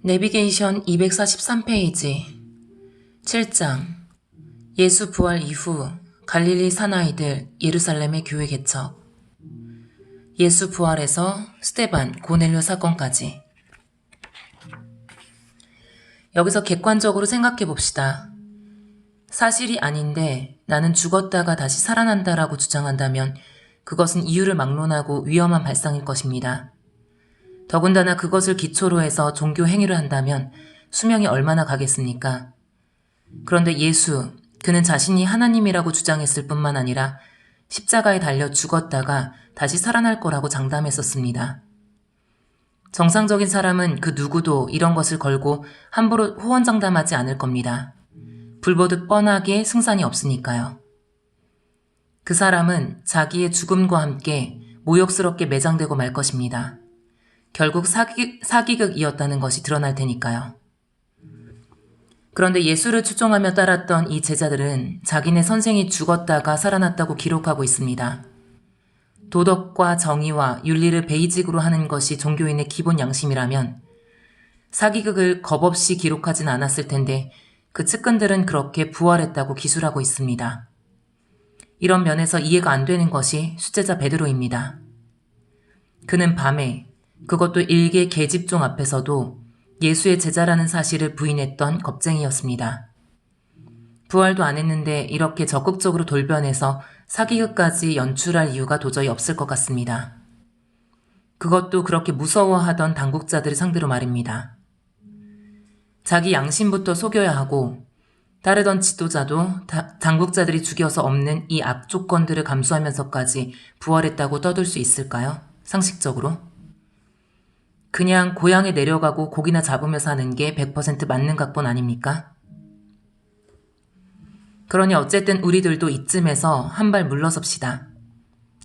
내비게이션 243페이지 7장 예수 부활 이후 갈릴리 사나이들 예루살렘의 교회 개척 예수 부활에서 스데반, 고넬료 사건까지. 여기서 객관적으로 생각해 봅시다. 사실이 아닌데 나는 죽었다가 다시 살아난다라고 주장한다면 그것은 이유를 막론하고 위험한 발상일 것입니다. 더군다나 그것을 기초로 해서 종교 행위를 한다면 수명이 얼마나 가겠습니까? 그런데 예수, 그는 자신이 하나님이라고 주장했을 뿐만 아니라 십자가에 달려 죽었다가 다시 살아날 거라고 장담했었습니다. 정상적인 사람은 그 누구도 이런 것을 걸고 함부로 호언장담하지 않을 겁니다. 불보듯 뻔하게 승산이 없으니까요. 그 사람은 자기의 죽음과 함께 모욕스럽게 매장되고 말 것입니다. 결국 사기극이었다는 것이 드러날 테니까요. 그런데 예수를 추종하며 따랐던 이 제자들은 자기네 선생이 죽었다가 살아났다고 기록하고 있습니다. 도덕과 정의와 윤리를 베이직으로 하는 것이 종교인의 기본 양심이라면 사기극을 겁없이 기록하진 않았을 텐데 그 측근들은 그렇게 부활했다고 기술하고 있습니다. 이런 면에서 이해가 안 되는 것이 수제자 베드로입니다. 그는 밤에 그것도 일개 계집종 앞에서도 예수의 제자라는 사실을 부인했던 겁쟁이였습니다. 부활도 안 했는데 이렇게 적극적으로 돌변해서 사기극까지 연출할 이유가 도저히 없을 것 같습니다. 그것도 그렇게 무서워하던 당국자들을 상대로 말입니다. 자기 양심부터 속여야 하고 따르던 지도자도 당국자들이 죽여서 없는 이 악조건들을 감수하면서까지 부활했다고 떠들 수 있을까요? 상식적으로? 그냥 고향에 내려가고 고기나 잡으며 사는 게 100% 맞는 각본 아닙니까? 그러니 어쨌든 우리들도 이쯤에서 한 발 물러섭시다.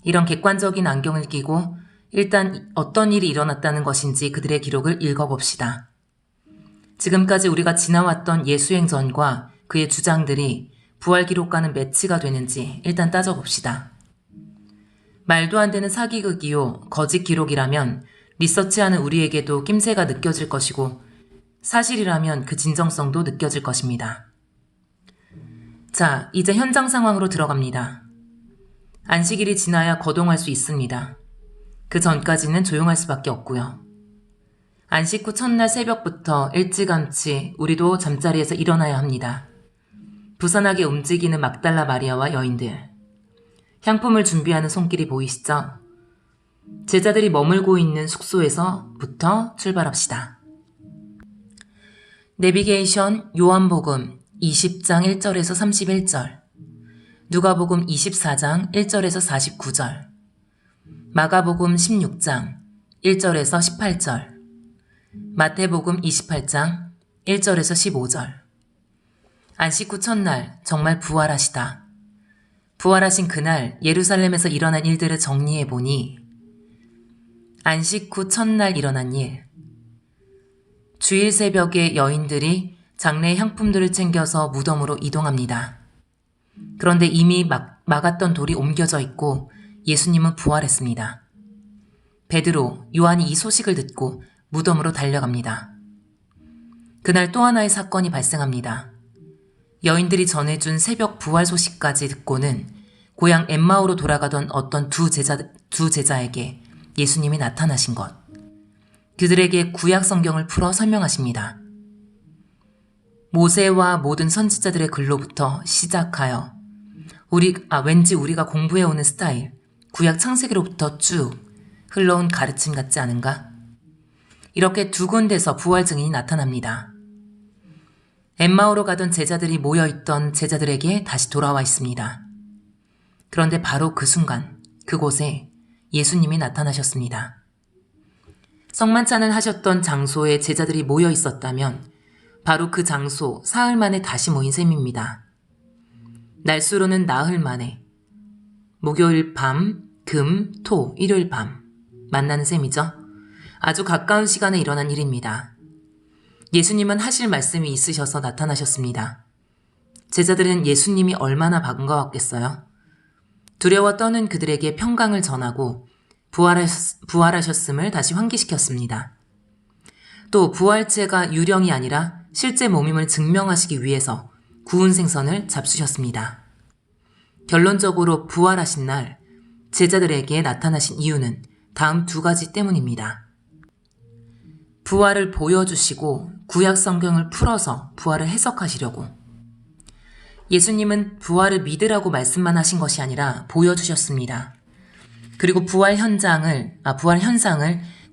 이런 객관적인 안경을 끼고 일단 어떤 일이 일어났다는 것인지 그들의 기록을 읽어봅시다. 지금까지 우리가 지나왔던 예수행전과 그의 주장들이 부활 기록과는 매치가 되는지 일단 따져봅시다. 말도 안 되는 사기극이요, 거짓 기록이라면 리서치하는 우리에게도 낌새가 느껴질 것이고 사실이라면 그 진정성도 느껴질 것입니다. 자, 이제 현장 상황으로 들어갑니다. 안식일이 지나야 거동할 수 있습니다. 그 전까지는 조용할 수밖에 없고요. 안식 후 첫날 새벽부터 일찌감치 우리도 잠자리에서 일어나야 합니다. 부산하게 움직이는 막달라 마리아와 여인들. 향품을 준비하는 손길이 보이시죠? 제자들이 머물고 있는 숙소에서부터 출발합시다. 내비게이션 요한복음 20장 1절에서 31절, 누가복음 24장 1절에서 49절, 마가복음 16장 1절에서 18절, 마태복음 28장 1절에서 15절. 안식 후 첫날 정말 부활하시다. 부활하신 그날 예루살렘에서 일어난 일들을 정리해보니 안식 후 첫날 일어난 일. 주일 새벽에 여인들이 장례의 향품들을 챙겨서 무덤으로 이동합니다. 그런데 이미 막았던 돌이 옮겨져 있고 예수님은 부활했습니다. 베드로, 요한이 이 소식을 듣고 무덤으로 달려갑니다. 그날 또 하나의 사건이 발생합니다. 여인들이 전해준 새벽 부활 소식까지 듣고는 고향 엠마오로 돌아가던 어떤 두 제자에게 예수님이 나타나신 것. 그들에게 구약 성경을 풀어 설명하십니다. 모세와 모든 선지자들의 글로부터 시작하여 왠지 우리가 공부해오는 스타일, 구약 창세기로부터 쭉 흘러온 가르침 같지 않은가? 이렇게 두 군데서 부활 증인이 나타납니다. 엠마오로 가던 제자들이 모여있던 제자들에게 다시 돌아와 있습니다. 그런데 바로 그 순간 그곳에 예수님이 나타나셨습니다. 성만찬을 하셨던 장소에 제자들이 모여 있었다면 바로 그 장소 사흘 만에 다시 모인 셈입니다. 날수로는 나흘 만에 목요일 밤, 금, 토, 일요일 밤 만나는 셈이죠. 아주 가까운 시간에 일어난 일입니다. 예수님은 하실 말씀이 있으셔서 나타나셨습니다. 제자들은 예수님이 얼마나 반가웠겠어요? 두려워 떠는 그들에게 평강을 전하고 부활하셨음을 다시 환기시켰습니다. 또 부활체가 유령이 아니라 실제 몸임을 증명하시기 위해서 구운 생선을 잡수셨습니다. 결론적으로 부활하신 날 제자들에게 나타나신 이유는 다음 두 가지 때문입니다. 부활을 보여주시고 구약 성경을 풀어서 부활을 해석하시려고. 예수님은 부활을 믿으라고 말씀만 하신 것이 아니라 보여주셨습니다. 그리고 부활 현상을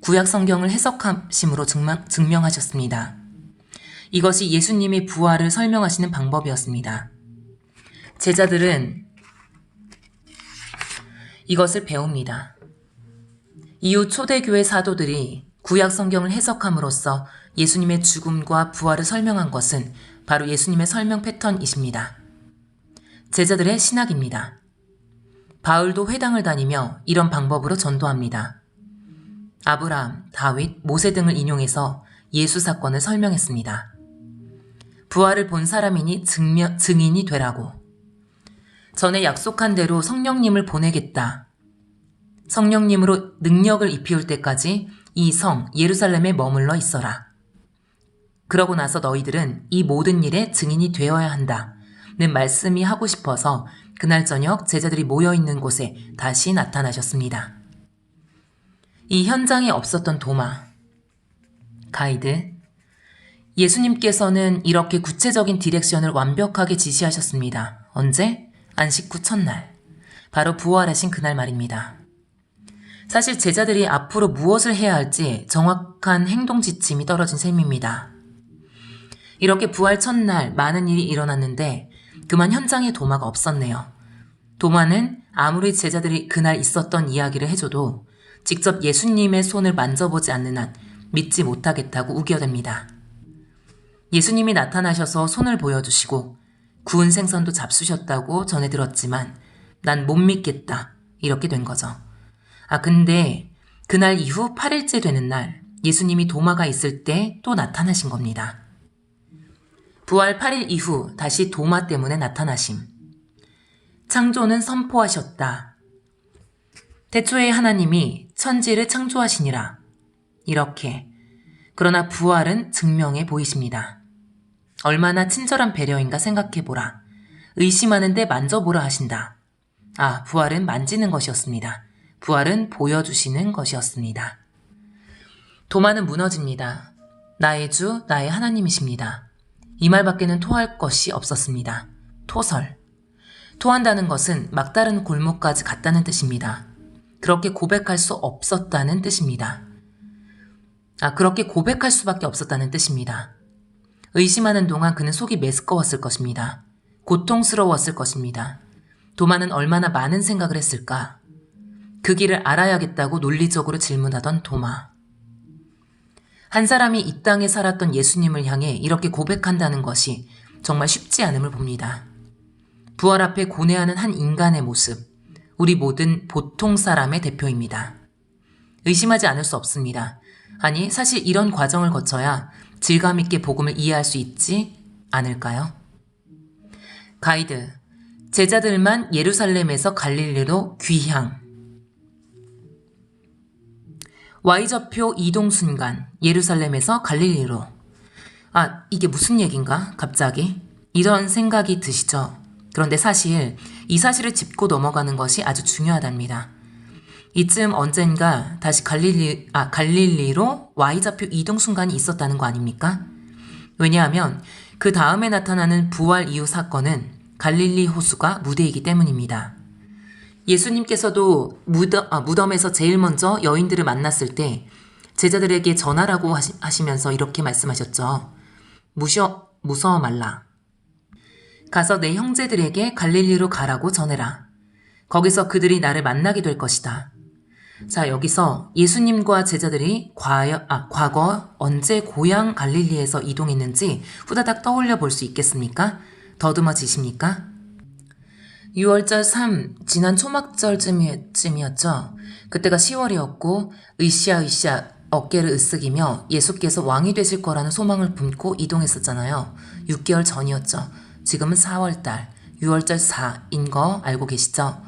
구약 성경을 해석하심으로 증명하셨습니다. 이것이 예수님의 부활을 설명하시는 방법이었습니다. 제자들은 이것을 배웁니다. 이후 초대교회 사도들이 구약 성경을 해석함으로써 예수님의 죽음과 부활을 설명한 것은 바로 예수님의 설명 패턴이십니다. 제자들의 신학입니다. 바울도 회당을 다니며 이런 방법으로 전도합니다. 아브라함, 다윗, 모세 등을 인용해서 예수 사건을 설명했습니다. 부활을 본 사람이니 증인이 되라고. 전에 약속한 대로 성령님을 보내겠다. 성령님으로 능력을 입히울 때까지 이 성 예루살렘에 머물러 있어라. 그러고 나서 너희들은 이 모든 일에 증인이 되어야 한다. 는 말씀이 하고 싶어서 그날 저녁 제자들이 모여있는 곳에 다시 나타나셨습니다. 이 현장에 없었던 도마. 가이드. 예수님께서는 이렇게 구체적인 디렉션을 완벽하게 지시하셨습니다. 언제? 안식 후 첫날. 바로 부활하신 그날 말입니다. 사실 제자들이 앞으로 무엇을 해야 할지 정확한 행동 지침이 떨어진 셈입니다. 이렇게 부활 첫날 많은 일이 일어났는데 그만 현장에 도마가 없었네요. 도마는 아무리 제자들이 그날 있었던 이야기를 해줘도 직접 예수님의 손을 만져보지 않는 한 믿지 못하겠다고 우겨댑니다. 예수님이 나타나셔서 손을 보여주시고 구운 생선도 잡수셨다고 전해 들었지만 난 못 믿겠다. 이렇게 된 거죠. 근데 그날 이후 8일째 되는 날 예수님이 도마가 있을 때 또 나타나신 겁니다. 부활 8일 이후 다시 도마 때문에 나타나심. 창조는 선포하셨다. 태초에 하나님이 천지를 창조하시니라. 이렇게. 그러나 부활은 증명해 보이십니다. 얼마나 친절한 배려인가 생각해보라. 의심하는데 만져보라 하신다. 부활은 만지는 것이었습니다. 부활은 보여주시는 것이었습니다. 도마는 무너집니다. 나의 주, 나의 하나님이십니다. 이 말밖에는 토할 것이 없었습니다. 토설. 토한다는 것은 막다른 골목까지 갔다는 뜻입니다. 그렇게 고백할 수 없었다는 뜻입니다. 그렇게 고백할 수밖에 없었다는 뜻입니다. 의심하는 동안 그는 속이 메스꺼웠을 것입니다. 고통스러웠을 것입니다. 도마는 얼마나 많은 생각을 했을까? 그 길을 알아야겠다고 논리적으로 질문하던 도마. 한 사람이 이 땅에 살았던 예수님을 향해 이렇게 고백한다는 것이 정말 쉽지 않음을 봅니다. 부활 앞에 고뇌하는 한 인간의 모습, 우리 모든 보통 사람의 대표입니다. 의심하지 않을 수 없습니다. 아니, 사실 이런 과정을 거쳐야 질감 있게 복음을 이해할 수 있지 않을까요? 가이드. 제자들만 예루살렘에서 갈릴리로 귀향. Y좌표 이동 순간 예루살렘에서 갈릴리로. 이게 무슨 얘긴가? 갑자기 이런 생각이 드시죠? 그런데 사실 이 사실을 짚고 넘어가는 것이 아주 중요하답니다. 이쯤 언젠가 다시 갈릴리로 Y좌표 이동 순간이 있었다는 거 아닙니까? 왜냐하면 그 다음에 나타나는 부활 이후 사건은 갈릴리 호수가 무대이기 때문입니다. 예수님께서도 무덤에서 제일 먼저 여인들을 만났을 때 제자들에게 전하라고 하시면서 이렇게 말씀하셨죠. 무서워 말라. 가서 내 형제들에게 갈릴리로 가라고 전해라. 거기서 그들이 나를 만나게 될 것이다. 자, 여기서 예수님과 제자들이 과거 언제 고향 갈릴리에서 이동했는지 후다닥 떠올려 볼 수 있겠습니까? 더듬어지십니까? 6월절 3, 지난 초막절쯤이었죠. 그때가 10월이었고 으쌰으쌰 어깨를 으쓱이며 예수께서 왕이 되실 거라는 소망을 품고 이동했었잖아요. 6개월 전이었죠. 지금은 4월달, 6월절 4인 거 알고 계시죠?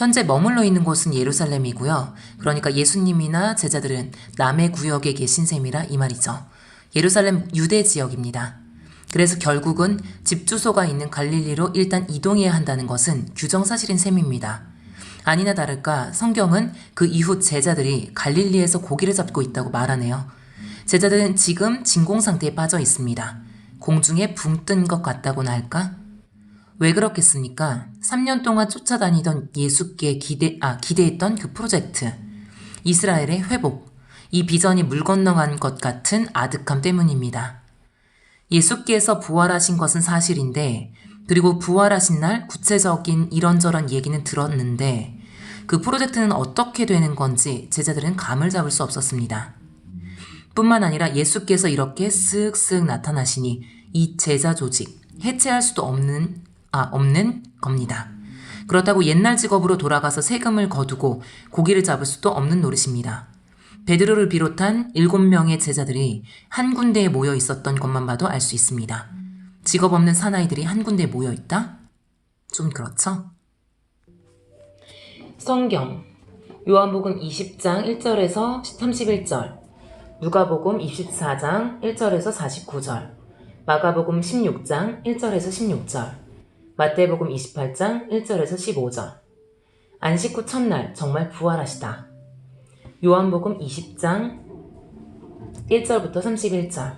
현재 머물러 있는 곳은 예루살렘이고요. 그러니까 예수님이나 제자들은 남의 구역에 계신 셈이라 이 말이죠. 예루살렘 유대 지역입니다. 그래서 결국은 집 주소가 있는 갈릴리로 일단 이동해야 한다는 것은 규정사실인 셈입니다. 아니나 다를까 성경은 그 이후 제자들이 갈릴리에서 고기를 잡고 있다고 말하네요. 제자들은 지금 진공상태에 빠져 있습니다. 공중에 붕 뜬 것 같다고나 할까? 왜 그렇겠습니까? 3년 동안 쫓아다니던 예수께 기대했던 그 프로젝트, 이스라엘의 회복, 이 비전이 물 건너간 것 같은 아득함 때문입니다. 예수께서 부활하신 것은 사실인데, 그리고 부활하신 날 구체적인 이런저런 얘기는 들었는데 그 프로젝트는 어떻게 되는 건지 제자들은 감을 잡을 수 없었습니다. 뿐만 아니라 예수께서 이렇게 쓱쓱 나타나시니 이 제자 조직 해체할 수도 없는 겁니다. 그렇다고 옛날 직업으로 돌아가서 세금을 거두고 고기를 잡을 수도 없는 노릇입니다. 베드로를 비롯한 7명의 제자들이 한 군데에 모여 있었던 것만 봐도 알 수 있습니다. 직업 없는 사나이들이 한 군데에 모여 있다? 좀 그렇죠? 성경 요한복음 20장 1절에서 31절, 누가복음 24장 1절에서 49절, 마가복음 16장 1절에서 16절, 마태복음 28장 1절에서 15절. 안식 후 첫날 정말 부활하시다. 요한복음 20장 1절부터 31절.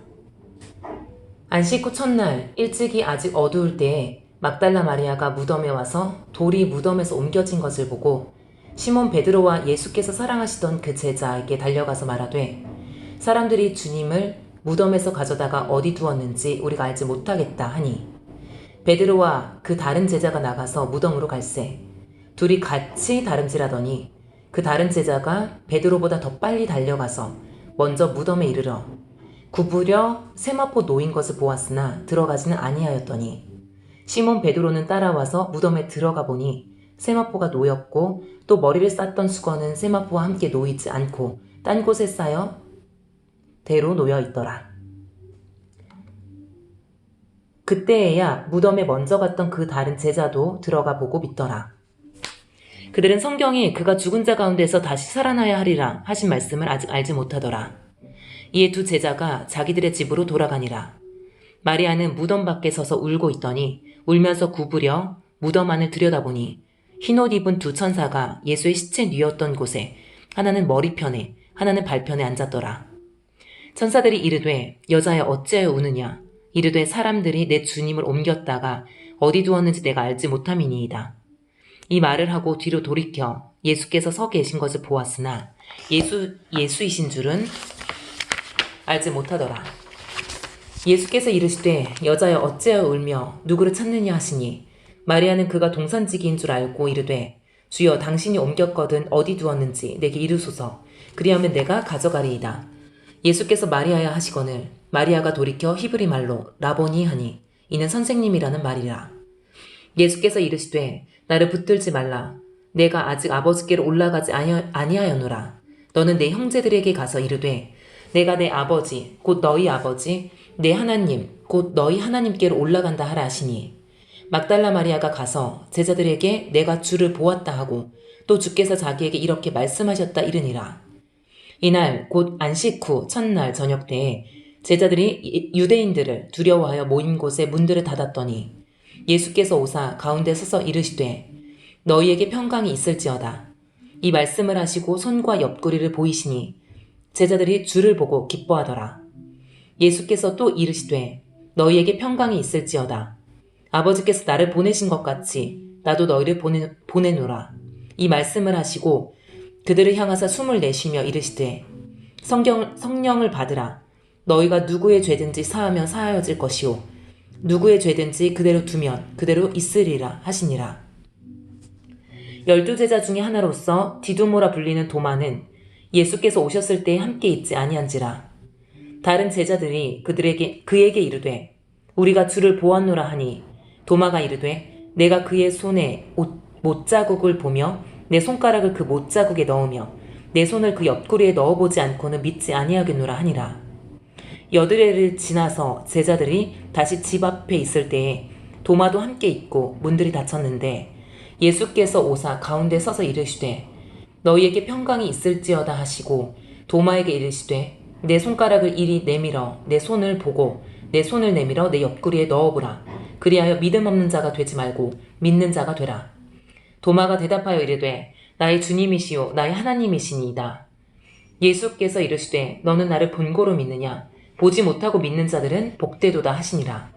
안식 후 첫날 일찍이 아직 어두울 때에 막달라 마리아가 무덤에 와서 돌이 무덤에서 옮겨진 것을 보고 시몬 베드로와 예수께서 사랑하시던 그 제자에게 달려가서 말하되 사람들이 주님을 무덤에서 가져다가 어디 두었는지 우리가 알지 못하겠다 하니 베드로와 그 다른 제자가 나가서 무덤으로 갈새 둘이 같이 다름질하더니 그 다른 제자가 베드로보다 더 빨리 달려가서 먼저 무덤에 이르러 구부려 세마포 놓인 것을 보았으나 들어가지는 아니하였더니 시몬 베드로는 따라와서 무덤에 들어가 보니 세마포가 놓였고 또 머리를 쌌던 수건은 세마포와 함께 놓이지 않고 딴 곳에 쌓여 대로 놓여 있더라. 그때에야 무덤에 먼저 갔던 그 다른 제자도 들어가 보고 믿더라. 그들은 성경에 그가 죽은 자 가운데서 다시 살아나야 하리라 하신 말씀을 아직 알지 못하더라. 이에 두 제자가 자기들의 집으로 돌아가니라. 마리아는 무덤 밖에 서서 울고 있더니 울면서 구부려 무덤 안을 들여다보니 흰옷 입은 두 천사가 예수의 시체 뉘었던 곳에 하나는 머리편에 하나는 발편에 앉았더라. 천사들이 이르되 여자여 어찌하여 우느냐? 이르되 사람들이 내 주님을 옮겼다가 어디 두었는지 내가 알지 못함이니이다. 이 말을 하고 뒤로 돌이켜 예수께서 서 계신 것을 보았으나 예수이신 줄은 알지 못하더라. 예수께서 이르시되 여자여 어찌하여 울며 누구를 찾느냐 하시니 마리아는 그가 동산지기인 줄 알고 이르되 주여 당신이 옮겼거든 어디 두었는지 내게 이르소서 그리하면 내가 가져가리이다. 예수께서 마리아야 하시거늘 마리아가 돌이켜 히브리 말로 라보니 하니 이는 선생님이라는 말이라. 예수께서 이르시되 나를 붙들지 말라. 내가 아직 아버지께로 올라가지 아니하였노라. 너는 내 형제들에게 가서 이르되 내가 내 아버지 곧 너희 아버지 내 하나님 곧 너희 하나님께로 올라간다 하라 하시니 막달라 마리아가 가서 제자들에게 내가 주를 보았다 하고 또 주께서 자기에게 이렇게 말씀하셨다 이르니라. 이날 곧 안식 후 첫날 저녁 때에 제자들이 유대인들을 두려워하여 모인 곳에 문들을 닫았더니 예수께서 오사 가운데 서서 이르시되 너희에게 평강이 있을지어다. 이 말씀을 하시고 손과 옆구리를 보이시니 제자들이 주를 보고 기뻐하더라. 예수께서 또 이르시되 너희에게 평강이 있을지어다. 아버지께서 나를 보내신 것 같이 나도 너희를 보내노라. 이 말씀을 하시고 그들을 향하사 숨을 내쉬며 이르시되 성령을 받으라. 너희가 누구의 죄든지 사하면 사하여질 것이요 누구의 죄든지 그대로 두면 그대로 있으리라 하시니라. 12제자 중에 하나로서 디두모라 불리는 도마는 예수께서 오셨을 때에 함께 있지 아니한지라. 다른 제자들이 그에게 이르되 우리가 주를 보았노라 하니 도마가 이르되 내가 그의 손에 못자국을 보며 내 손가락을 그 못자국에 넣으며 내 손을 그 옆구리에 넣어보지 않고는 믿지 아니하겠노라 하니라. 여드레를 지나서 제자들이 다시 집 앞에 있을 때에 도마도 함께 있고 문들이 닫혔는데 예수께서 오사 가운데 서서 이르시되 너희에게 평강이 있을지어다 하시고 도마에게 이르시되 내 손가락을 이리 내밀어 내 손을 보고 내 손을 내밀어 내 옆구리에 넣어보라. 그리하여 믿음 없는 자가 되지 말고 믿는 자가 되라. 도마가 대답하여 이르되 나의 주님이시요 나의 하나님이시니이다. 예수께서 이르시되 너는 나를 본고로 믿느냐? 보지 못하고 믿는 자들은 복되도다 하시니라.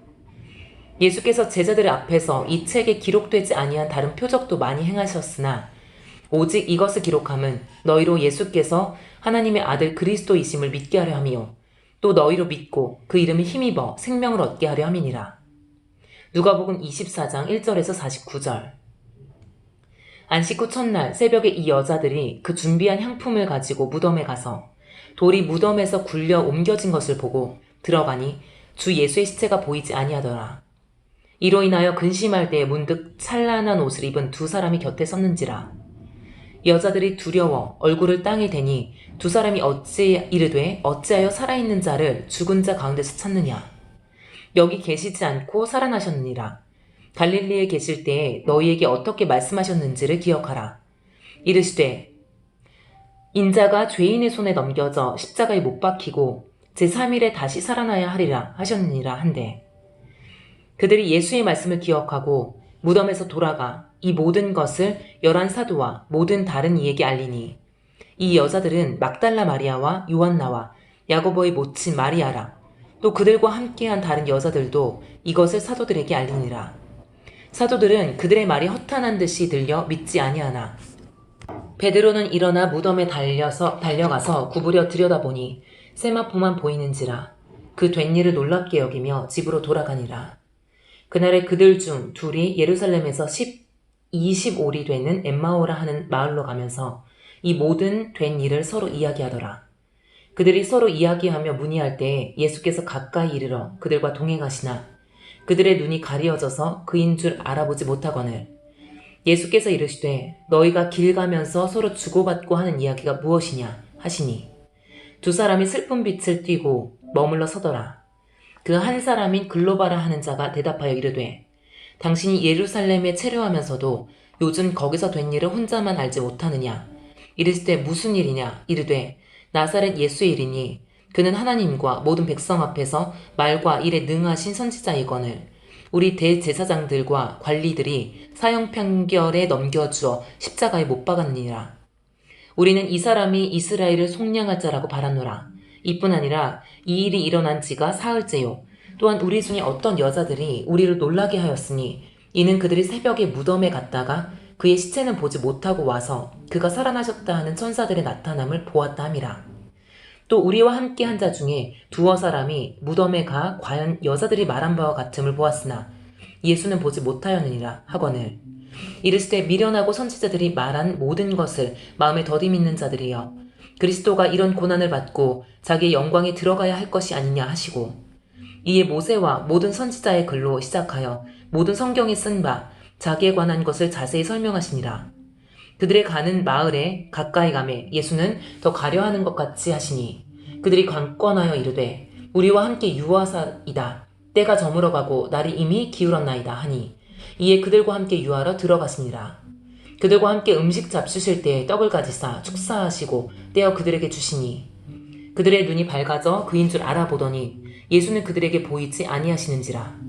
예수께서 제자들 앞에서 이 책에 기록되지 아니한 다른 표적도 많이 행하셨으나 오직 이것을 기록함은 너희로 예수께서 하나님의 아들 그리스도이심을 믿게 하려 함이요 또 너희로 믿고 그 이름에 힘입어 생명을 얻게 하려 함이니라. 누가복음 24장 1절에서 49절. 안식 후 첫날 새벽에 이 여자들이 그 준비한 향품을 가지고 무덤에 가서 돌이 무덤에서 굴려 옮겨진 것을 보고 들어가니 주 예수의 시체가 보이지 아니하더라. 이로 인하여 근심할 때에 문득 찬란한 옷을 입은 두 사람이 곁에 섰는지라. 여자들이 두려워 얼굴을 땅에 대니 두 사람이 이르되 어찌하여 살아있는 자를 죽은 자 가운데서 찾느냐? 여기 계시지 않고 살아나셨느니라. 갈릴리에 계실 때에 너희에게 어떻게 말씀하셨는지를 기억하라. 이르시되 인자가 죄인의 손에 넘겨져 십자가에 못 박히고 제3일에 다시 살아나야 하리라 하셨느니라 한데 그들이 예수의 말씀을 기억하고 무덤에서 돌아가 이 모든 것을 11사도와 모든 다른 이에게 알리니 이 여자들은 막달라 마리아와 요한나와 야고보의 모친 마리아라. 또 그들과 함께한 다른 여자들도 이것을 사도들에게 알리니라. 사도들은 그들의 말이 허탄한 듯이 들려 믿지 아니하나 베드로는 일어나 무덤에 달려가서 구부려 들여다보니 세마포만 보이는지라. 그 된 일을 놀랍게 여기며 집으로 돌아가니라. 그날에 그들 중 둘이 예루살렘에서 25리 되는 엠마오라 하는 마을로 가면서 이 모든 된 일을 서로 이야기하더라. 그들이 서로 이야기하며 문의할 때에 예수께서 가까이 이르러 그들과 동행하시나 그들의 눈이 가리어져서 그인 줄 알아보지 못하거늘 예수께서 이르시되 너희가 길 가면서 서로 주고받고 하는 이야기가 무엇이냐 하시니 두 사람이 슬픈 빛을 띠고 머물러 서더라. 그 한 사람인 글로바라 하는 자가 대답하여 이르되 당신이 예루살렘에 체류하면서도 요즘 거기서 된 일을 혼자만 알지 못하느냐? 이르시되 무슨 일이냐? 이르되 나사렛 예수의 일이니 그는 하나님과 모든 백성 앞에서 말과 일에 능하신 선지자이거늘 우리 대제사장들과 관리들이 사형 판결에 넘겨주어 십자가에 못 박았느니라. 우리는 이 사람이 이스라엘을 속량할 자라고 바라노라. 이뿐 아니라 이 일이 일어난 지가 사흘째요. 또한 우리 중에 어떤 여자들이 우리를 놀라게 하였으니 이는 그들이 새벽에 무덤에 갔다가 그의 시체는 보지 못하고 와서 그가 살아나셨다 하는 천사들의 나타남을 보았다 함이라. 또 우리와 함께 한 자 중에 두어 사람이 무덤에 가 과연 여자들이 말한 바와 같음을 보았으나 예수는 보지 못하였느니라 하거늘 이르시되 미련하고 선지자들이 말한 모든 것을 마음에 더디 믿는 자들이여 그리스도가 이런 고난을 받고 자기의 영광에 들어가야 할 것이 아니냐 하시고 이에 모세와 모든 선지자의 글로 시작하여 모든 성경에 쓴 바 자기에 관한 것을 자세히 설명하시니라. 그들의 가는 마을에 가까이 가매 예수는 더 가려 하는 것 같이 하시니 그들이 관건하여 이르되 우리와 함께 유하사이다. 때가 저물어가고 날이 이미 기울었나이다 하니 이에 그들과 함께 유하러 들어가시니라. 그들과 함께 음식 잡수실 때에 떡을 가지사 축사하시고 떼어 그들에게 주시니 그들의 눈이 밝아져 그인 줄 알아보더니 예수는 그들에게 보이지 아니하시는지라.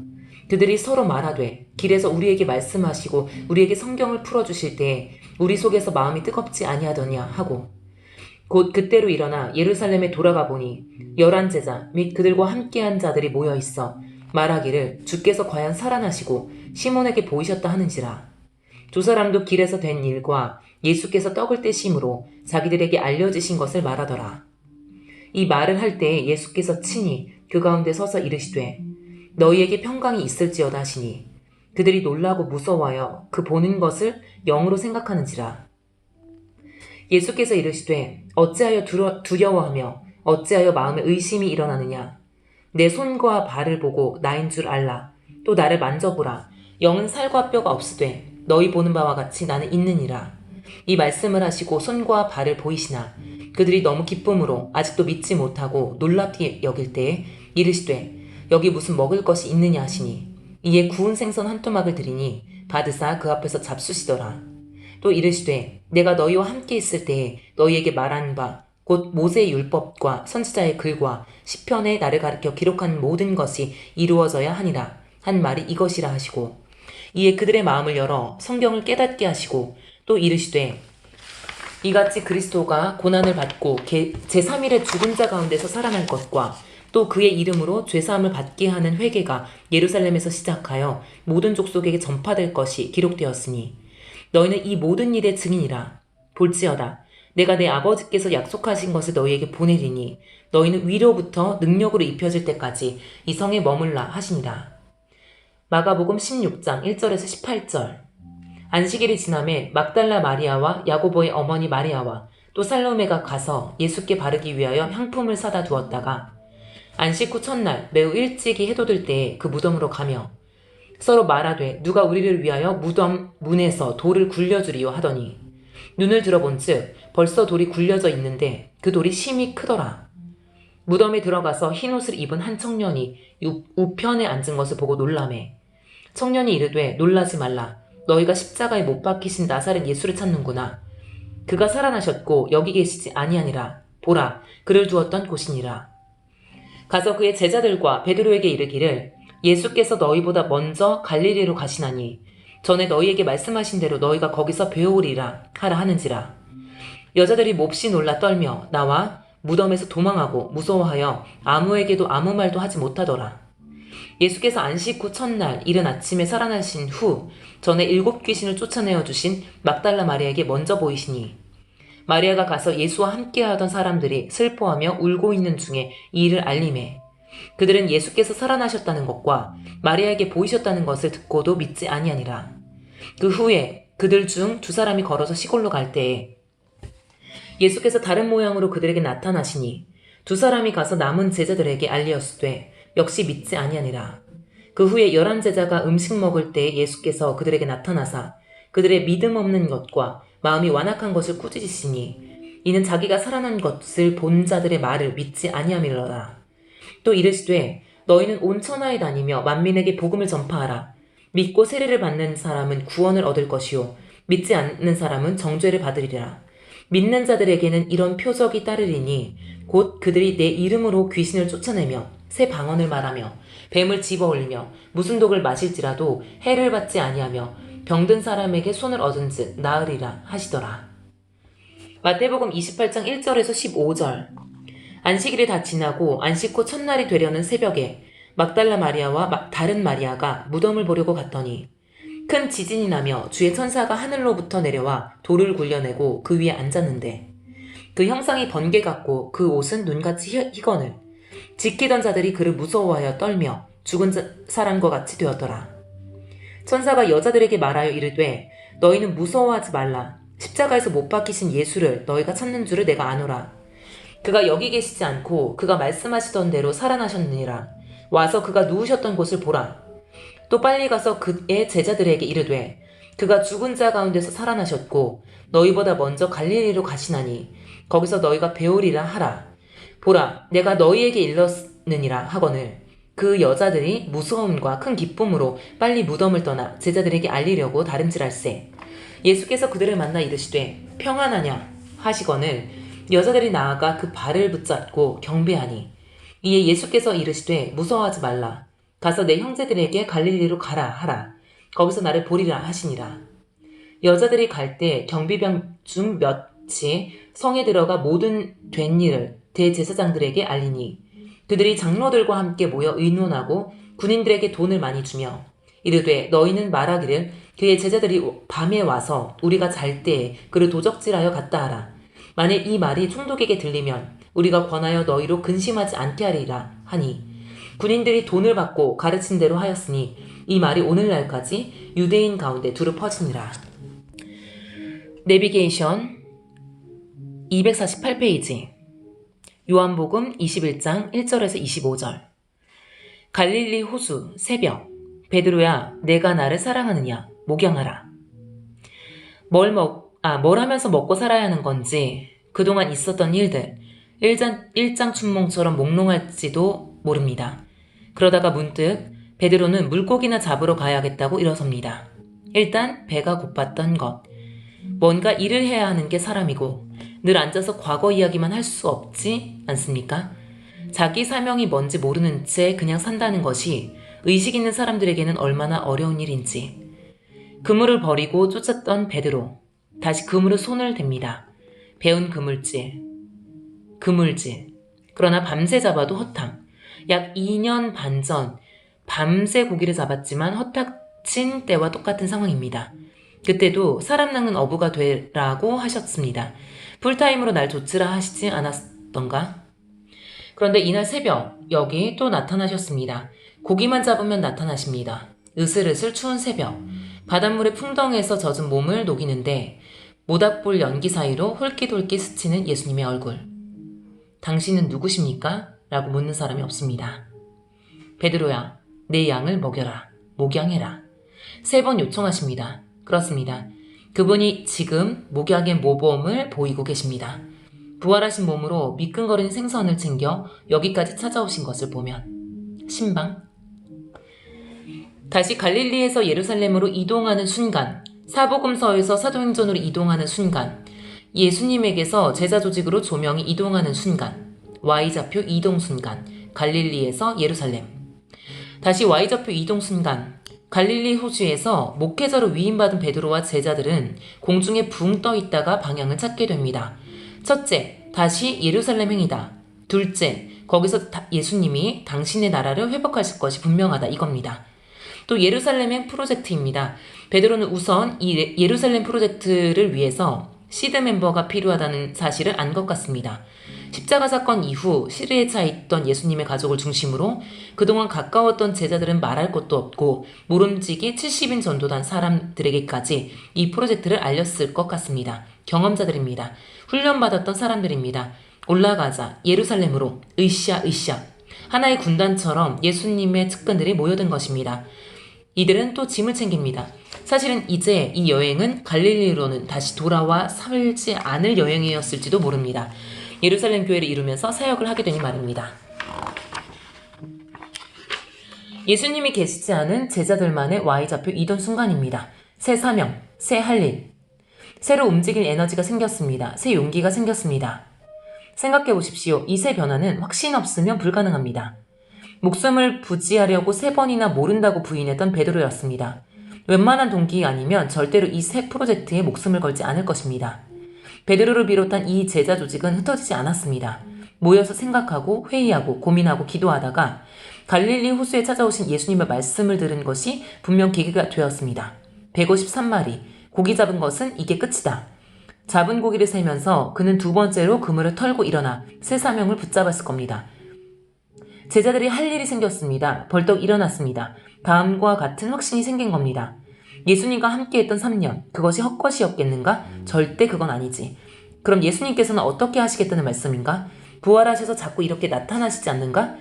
그들이 서로 말하되 길에서 우리에게 말씀하시고 우리에게 성경을 풀어주실 때에 우리 속에서 마음이 뜨겁지 아니하더냐 하고 곧 그때로 일어나 예루살렘에 돌아가 보니 11제자 및 그들과 함께한 자들이 모여있어 말하기를 주께서 과연 살아나시고 시몬에게 보이셨다 하는지라. 두 사람도 길에서 된 일과 예수께서 떡을 떼심으로 자기들에게 알려지신 것을 말하더라. 이 말을 할 때에 예수께서 친히 그 가운데 서서 이르시되 너희에게 평강이 있을지어다 하시니 그들이 놀라고 무서워하여 그 보는 것을 영으로 생각하는지라. 예수께서 이르시되 어찌하여 두려워하며 어찌하여 마음에 의심이 일어나느냐. 내 손과 발을 보고 나인 줄 알라. 또 나를 만져보라. 영은 살과 뼈가 없으되 너희 보는 바와 같이 나는 있느니라. 이 말씀을 하시고 손과 발을 보이시나 그들이 너무 기쁨으로 아직도 믿지 못하고 놀랍게 여길 때에 이르시되 여기 무슨 먹을 것이 있느냐 하시니 이에 구운 생선 한 토막을 드리니 받으사 그 앞에서 잡수시더라. 또 이르시되 내가 너희와 함께 있을 때에 너희에게 말한 바 곧 모세의 율법과 선지자의 글과 시편에 나를 가르쳐 기록한 모든 것이 이루어져야 하니라 한 말이 이것이라 하시고 이에 그들의 마음을 열어 성경을 깨닫게 하시고 또 이르시되 이같이 그리스도가 고난을 받고 제3일에 죽은 자 가운데서 살아날 것과 또 그의 이름으로 죄사함을 받게 하는 회개가 예루살렘에서 시작하여 모든 족속에게 전파될 것이 기록되었으니 너희는 이 모든 일의 증인이라. 볼지어다 내가 내 아버지께서 약속하신 것을 너희에게 보내리니 너희는 위로부터 능력으로 입혀질 때까지 이 성에 머물라 하시니라. 마가복음 16장 1절에서 18절. 안식일이 지남에 막달라 마리아와 야고보의 어머니 마리아와 또 살로메가 가서 예수께 바르기 위하여 향품을 사다 두었다가 안식 후 첫날 매우 일찍이 해돋을 때에 그 무덤으로 가며 서로 말하되 누가 우리를 위하여 무덤 문에서 돌을 굴려주리요 하더니 눈을 들어본즉 벌써 돌이 굴려져 있는데 그 돌이 심히 크더라. 무덤에 들어가서 흰옷을 입은 한 청년이 우편에 앉은 것을 보고 놀라매 청년이 이르되 놀라지 말라. 너희가 십자가에 못 박히신 나사렛 예수를 찾는구나. 그가 살아나셨고 여기 계시지 아니하니라. 보라 그를 두었던 곳이니라. 가서 그의 제자들과 베드로에게 이르기를 예수께서 너희보다 먼저 갈릴리로 가시나니 전에 너희에게 말씀하신 대로 너희가 거기서 배우리라 하라 하는지라. 여자들이 몹시 놀라 떨며 나와 무덤에서 도망하고 무서워하여 아무에게도 아무 말도 하지 못하더라. 예수께서 안식 후 첫날 이른 아침에 살아나신 후 전에 7 귀신을 쫓아내어 주신 막달라 마리아에게 먼저 보이시니 마리아가 가서 예수와 함께하던 사람들이 슬퍼하며 울고 있는 중에 이 일을 알림해 그들은 예수께서 살아나셨다는 것과 마리아에게 보이셨다는 것을 듣고도 믿지 아니하니라. 그 후에 그들 중 2사람이 걸어서 시골로 갈 때에 예수께서 다른 모양으로 그들에게 나타나시니 2사람이 가서 남은 제자들에게 알리었으되 역시 믿지 아니하니라. 그 후에 11 제자가 음식 먹을 때에 예수께서 그들에게 나타나사 그들의 믿음 없는 것과 마음이 완악한 것을 꾸짖으시니 이는 자기가 살아난 것을 본 자들의 말을 믿지 아니함이로라. 또 이르시되 너희는 온 천하에 다니며 만민에게 복음을 전파하라. 믿고 세례를 받는 사람은 구원을 얻을 것이요 믿지 않는 사람은 정죄를 받으리라. 믿는 자들에게는 이런 표적이 따르리니 곧 그들이 내 이름으로 귀신을 쫓아내며 새 방언을 말하며 뱀을 집어올리며 무슨 독을 마실지라도 해를 받지 아니하며 병든 사람에게 손을 얻은즉 나으리라 하시더라. 마태복음 28장 1절에서 15절. 안식일이 다 지나고 안식 후 첫날이 되려는 새벽에 막달라 마리아와 다른 마리아가 무덤을 보려고 갔더니 큰 지진이 나며 주의 천사가 하늘로부터 내려와 돌을 굴려내고 그 위에 앉았는데 그 형상이 번개 같고 그 옷은 눈같이 희거늘 지키던 자들이 그를 무서워하여 떨며 죽은 사람과 같이 되었더라. 천사가 여자들에게 말하여 이르되 너희는 무서워하지 말라. 십자가에서 못 박히신 예수를 너희가 찾는 줄을 내가 아노라. 그가 여기 계시지 않고 그가 말씀하시던 대로 살아나셨느니라. 와서 그가 누우셨던 곳을 보라. 또 빨리 가서 그의 제자들에게 이르되 그가 죽은 자 가운데서 살아나셨고 너희보다 먼저 갈릴리로 가시나니 거기서 너희가 배우리라 하라. 보라 내가 너희에게 일렀느니라 하거늘 그 여자들이 무서움과 큰 기쁨으로 빨리 무덤을 떠나 제자들에게 알리려고 다름질할세. 예수께서 그들을 만나 이르시되 평안하냐 하시거늘 여자들이 나아가 그 발을 붙잡고 경배하니 이에 예수께서 이르시되 무서워하지 말라. 가서 내 형제들에게 갈릴리로 가라 하라. 거기서 나를 보리라 하시니라. 여자들이 갈 때 경비병 중 몇이 성에 들어가 모든 된 일을 대제사장들에게 알리니 그들이 장로들과 함께 모여 의논하고 군인들에게 돈을 많이 주며 이르되 너희는 말하기를 그의 제자들이 밤에 와서 우리가 잘 때에 그를 도적질하여 갔다 하라. 만일 이 말이 총독에게 들리면 우리가 권하여 너희로 근심하지 않게 하리라 하니 군인들이 돈을 받고 가르친 대로 하였으니 이 말이 오늘날까지 유대인 가운데 두루 퍼지니라. 내비게이션 248페이지. 요한복음 21장 1절에서 25절. 갈릴리 호수 새벽. 베드로야 내가 나를 사랑하느냐 목양하라. 뭘 하면서 먹고 살아야 하는 건지 그동안 있었던 일들 일장춘몽처럼 몽롱할지도 모릅니다. 그러다가 문득 베드로는 물고기나 잡으러 가야겠다고 일어섭니다. 일단 배가 고팠던 것. 뭔가 일을 해야 하는 게 사람이고 늘 앉아서 과거 이야기만 할 수 없지 않습니까? 자기 사명이 뭔지 모르는 채 그냥 산다는 것이 의식 있는 사람들에게는 얼마나 어려운 일인지. 그물을 버리고 쫓았던 베드로. 다시 그물에 손을 댑니다. 배운 그물질. 그러나 밤새 잡아도 허탕. 약 2년 반 전 밤새 고기를 잡았지만 헛탁친 때와 똑같은 상황입니다. 그때도 사람 낚는 어부가 되라고 하셨습니다. 풀타임으로 날 조치라 하시지 않았던가? 그런데 이날 새벽 여기 또 나타나셨습니다. 고기만 잡으면 나타나십니다. 으슬으슬 추운 새벽 바닷물에 풍덩에서 젖은 몸을 녹이는데 모닥불 연기 사이로 홀깃홀깃 스치는 예수님의 얼굴. 당신은 누구십니까? 라고 묻는 사람이 없습니다. 베드로야, 내 양을 먹여라. 목양해라. 3번 요청하십니다. 그렇습니다. 그분이 지금 목양의 모범을 보이고 계십니다. 부활하신 몸으로 미끈거리는 생선을 챙겨 여기까지 찾아오신 것을 보면 신방. 다시 갈릴리에서 예루살렘으로 이동하는 순간, 사복음서에서 사도행전으로 이동하는 순간, 예수님에게서 제자 조직으로 조명이 이동하는 순간, Y좌표 이동 순간, 갈릴리에서 예루살렘. 다시 Y좌표 이동 순간, 갈릴리 호수에서 목회자로 위임받은 베드로와 제자들은 공중에 붕 떠 있다가 방향을 찾게 됩니다. 첫째, 다시 예루살렘 행이다. 둘째, 거기서 예수님이 당신의 나라를 회복하실 것이 분명하다 이겁니다. 또 예루살렘행 프로젝트입니다. 베드로는 우선 이 예루살렘 프로젝트를 위해서 시드 멤버가 필요하다는 사실을 안 것 같습니다. 십자가 사건 이후 시리에 차 있던 예수님의 가족을 중심으로 그동안 가까웠던 제자들은 말할 것도 없고 모름지기 70인 전도단 사람들에게까지 이 프로젝트를 알렸을 것 같습니다. 경험자들입니다. 훈련받았던 사람들입니다. 올라가자 예루살렘으로 으쌰 하나의 군단처럼 예수님의 측근들이 모여든 것입니다. 이들은 또 짐을 챙깁니다. 사실은 이제 이 여행은 갈릴리로는 다시 돌아와 살지 않을 여행이었을지도 모릅니다. 예루살렘 교회를 이루면서 사역을 하게 되니 말입니다. 예수님이 계시지 않은 제자들만의 Y좌표 이동 순간입니다. 새 사명, 새 할 일. 새로 움직일 에너지가 생겼습니다. 새 용기가 생겼습니다. 생각해 보십시오. 이 새 변화는 확신 없으면 불가능합니다. 목숨을 부지하려고 3번이나 모른다고 부인했던 베드로였습니다. 웬만한 동기 아니면 절대로 이 새 프로젝트에 목숨을 걸지 않을 것입니다. 베드로를 비롯한 이 제자 조직은 흩어지지 않았습니다. 모여서 생각하고 회의하고 고민하고 기도하다가 갈릴리 호수에 찾아오신 예수님의 말씀을 들은 것이 분명 계기가 되었습니다. 153마리, 고기 잡은 것은 이게 끝이다. 잡은 고기를 세면서 그는 2번째로 그물을 털고 일어나 새 사명을 붙잡았을 겁니다. 제자들이 할 일이 생겼습니다. 벌떡 일어났습니다. 다음과 같은 확신이 생긴 겁니다. 예수님과 함께했던 3년, 그것이 헛것이었겠는가? 절대 그건 아니지. 그럼 예수님께서는 어떻게 하시겠다는 말씀인가? 부활하셔서 자꾸 이렇게 나타나시지 않는가?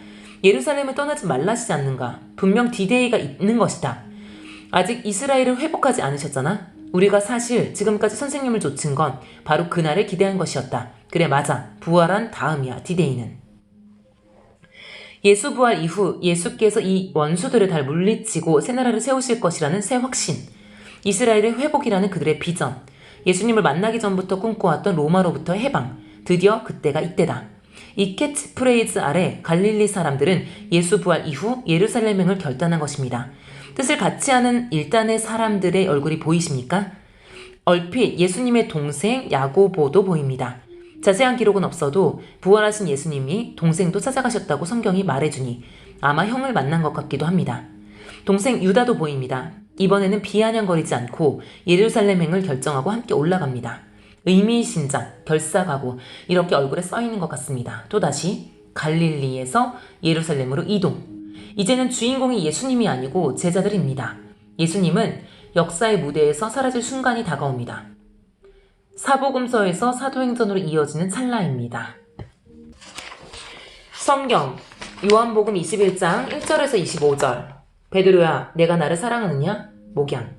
예루살렘을 떠나지 말라시지 않는가? 분명 디데이가 있는 것이다. 아직 이스라엘을 회복하지 않으셨잖아? 우리가 사실 지금까지 선생님을 좇은 건 바로 그날을 기대한 것이었다. 그래 맞아. 부활한 다음이야. 디데이는. 예수 부활 이후 예수께서 이 원수들을 다 물리치고 새 나라를 세우실 것이라는 새 확신. 이스라엘의 회복이라는 그들의 비전. 예수님을 만나기 전부터 꿈꿔왔던 로마로부터 해방. 드디어 그때가 이때다. 이 캐치프레이즈 아래 갈릴리 사람들은 예수 부활 이후 예루살렘행을 결단한 것입니다. 뜻을 같이 하는 일단의 사람들의 얼굴이 보이십니까? 얼핏 예수님의 동생 야고보도 보입니다. 자세한 기록은 없어도 부활하신 예수님이 동생도 찾아가셨다고 성경이 말해주니 아마 형을 만난 것 같기도 합니다. 동생 유다도 보입니다. 이번에는 비아냥거리지 않고 예루살렘행을 결정하고 함께 올라갑니다. 의미심장, 결사가고 이렇게 얼굴에 써있는 것 같습니다. 또다시 갈릴리에서 예루살렘으로 이동. 이제는 주인공이 예수님이 아니고 제자들입니다. 예수님은 역사의 무대에서 사라질 순간이 다가옵니다. 사복음서에서 사도행전으로 이어지는 찰나입니다. 성경 요한복음 21장 1절에서 25절. 베드로야, 내가 나를 사랑하느냐? 목양.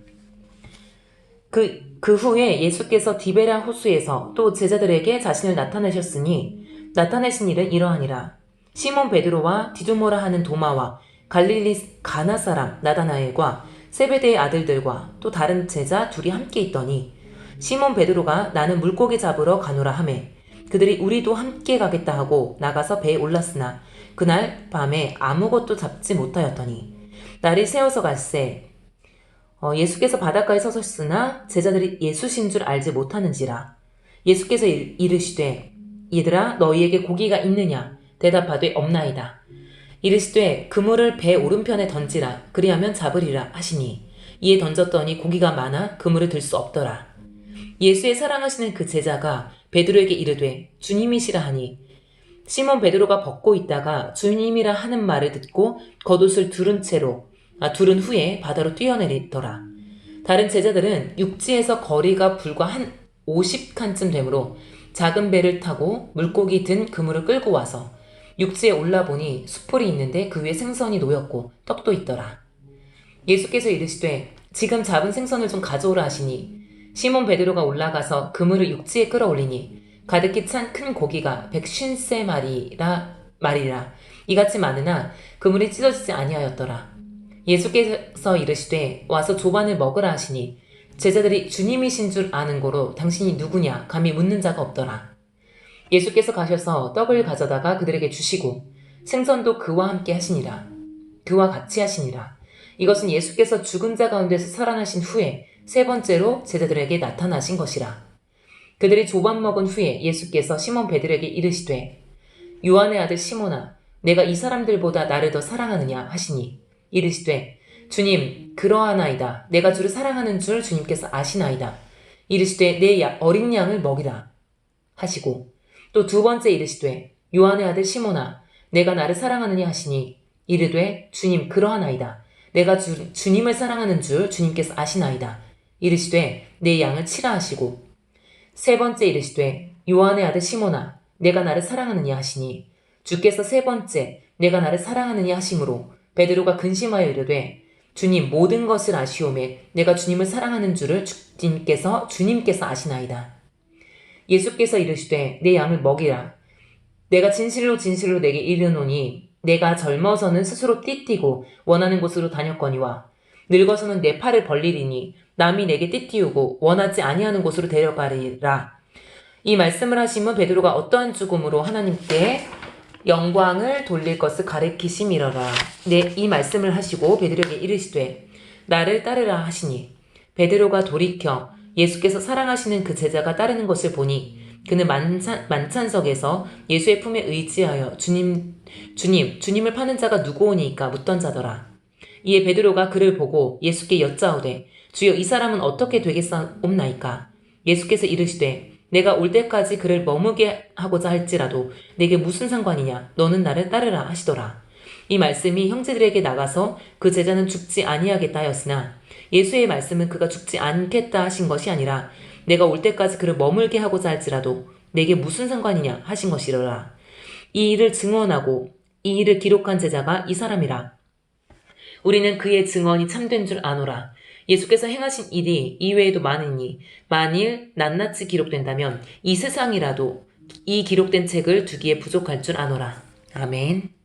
그 후에 예수께서 디베랴 호수에서 또 제자들에게 자신을 나타내셨으니 나타내신 일은 이러하니라. 시몬 베드로와 디두모라 하는 도마와 갈릴리 가나 사람 나다나엘과 세베대의 아들들과 또 다른 제자 둘이 함께 있더니 시몬 베드로가 나는 물고기 잡으러 가노라 하매 그들이 우리도 함께 가겠다 하고 나가서 배에 올랐으나 그날 밤에 아무것도 잡지 못하였더니 날이 새어서 갈새 예수께서 바닷가에 서셨으나 제자들이 예수신 줄 알지 못하는지라. 예수께서 이르시되 얘들아 너희에게 고기가 있느냐 대답하되 없나이다. 이르시되 그물을 배 오른편에 던지라 그리하면 잡으리라 하시니 이에 던졌더니 고기가 많아 그물을 들 수 없더라. 예수의 사랑하시는 그 제자가 베드로에게 이르되 주님이시라 하니 시몬 베드로가 벗고 있다가 주님이라 하는 말을 듣고 겉옷을 두른 후에 바다로 뛰어내리더라. 다른 제자들은 육지에서 거리가 불과 한 50칸쯤 되므로 작은 배를 타고 물고기 든 그물을 끌고 와서 육지에 올라보니 숯불이 있는데 그 위에 생선이 놓였고 떡도 있더라. 예수께서 이르시되 지금 잡은 생선을 좀 가져오라 하시니 시몬 베드로가 올라가서 그물을 육지에 끌어올리니 가득히 찬 큰 고기가 150마리라 이같이 많으나 그물이 찢어지지 아니하였더라. 예수께서 이르시되 와서 조반을 먹으라 하시니 제자들이 주님이신 줄 아는 고로 당신이 누구냐 감히 묻는 자가 없더라. 예수께서 가셔서 떡을 가져다가 그들에게 주시고 생선도 그와 함께 하시니라. 그와 같이 하시니라. 이것은 예수께서 죽은 자 가운데서 살아나신 후에 세 번째로 제자들에게 나타나신 것이라. 그들이 조반 먹은 후에 예수께서 시몬 베드로에게 이르시되 요한의 아들 시몬아 내가 이 사람들보다 나를 더 사랑하느냐 하시니 이르시되 주님 그러하나이다. 내가 주를 사랑하는 줄 주님께서 아시나이다. 이르시되 내 어린 양을 먹이라 하시고 또 두 번째 이르시되 요한의 아들 시몬아 내가 나를 사랑하느냐 하시니 이르되 주님 그러하나이다. 내가 주님을 사랑하는 줄 주님께서 아시나이다. 이르시되 내 양을 치라 하시고 세 번째 이르시되 요한의 아들 시몬아 내가 나를 사랑하느냐 하시니 주께서 세 번째 내가 나를 사랑하느냐 하심으로 베드로가 근심하여 이르되 주님 모든 것을 아시오매 내가 주님을 사랑하는 줄을 주님께서 아시나이다. 예수께서 이르시되 내 양을 먹이라. 내가 진실로 진실로 내게 이르노니 내가 젊어서는 스스로 띠띠고 원하는 곳으로 다녔거니와 늙어서는 내 팔을 벌리리니 남이 내게 띠띠우고 원하지 아니하는 곳으로 데려가리라. 이 말씀을 하시면 베드로가 어떠한 죽음으로 하나님께 영광을 돌릴 것을 가리키심이러라. 네, 이 말씀을 하시고 베드로에게 이르시되 나를 따르라 하시니 베드로가 돌이켜 예수께서 사랑하시는 그 제자가 따르는 것을 보니 그는 만찬석에서 예수의 품에 의지하여 주님을 파는 자가 누구오니까 묻던 자더라. 이에 베드로가 그를 보고 예수께 여짜오되 주여 이 사람은 어떻게 되겠사옵나이까? 예수께서 이르시되 내가 올 때까지 그를 머무게 하고자 할지라도 내게 무슨 상관이냐? 너는 나를 따르라 하시더라. 이 말씀이 형제들에게 나가서 그 제자는 죽지 아니하겠다 하였으나 예수의 말씀은 그가 죽지 않겠다 하신 것이 아니라 내가 올 때까지 그를 머물게 하고자 할지라도 내게 무슨 상관이냐 하신 것이로라. 이 일을 증언하고 이 일을 기록한 제자가 이 사람이라. 우리는 그의 증언이 참된 줄 아노라. 예수께서 행하신 일이 이외에도 많으니 만일 낱낱이 기록된다면 이 세상이라도 이 기록된 책을 두기에 부족할 줄 아노라. 아멘.